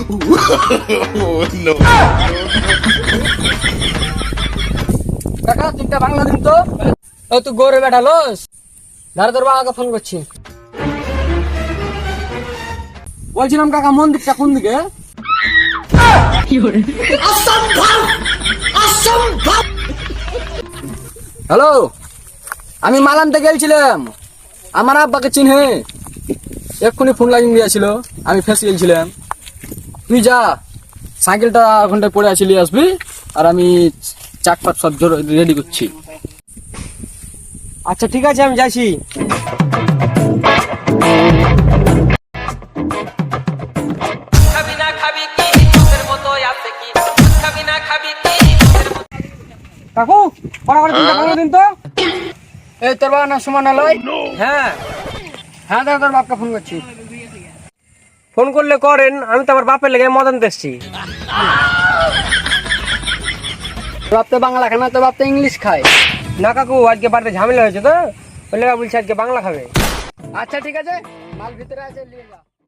No. কাকা তিনটা বাংলা দিন তো। ও তুই গৌরে বেটা লোস, দাঁড়া তোর বাবাকে ফোন করছি। বলছিলাম কাকা মন্দিরটা কোন দিকে? হ্যালো, আমি মালামতে গেছিলাম, আমার আব্বাকে চিনে এক্ষুনি ফোন লাগিয়ে দিয়েছিল, আমি ফেসে গেছিলাম। তুই যা, সাইকেলটা ওখানটায় পড়ে আছে নিয়ে আসবি, আর আমি চাকপাট সব রেডি করছি। আচ্ছা ঠিক আছে, আমি যাচ্ছি। কাকু দিন তো। এই তোর বাবা না সুমন আলয়? হ্যাঁ হ্যাঁ, দাদা তোর বাপকে ফোন করছি। ফোন করলে করেন, আমি তো আমার বাপের লেগে মদন দেখছি। বাপ তো বাংলা খায় না, তো বাপ তো ইংলিশ খায়। না কাকু, আজকে বাড়িতে ঝামেলা হয়েছে তো, বলছে আজকে বাংলা খাবে। আচ্ছা ঠিক আছে, মাল ভিতরে আছে নিয়ে যা।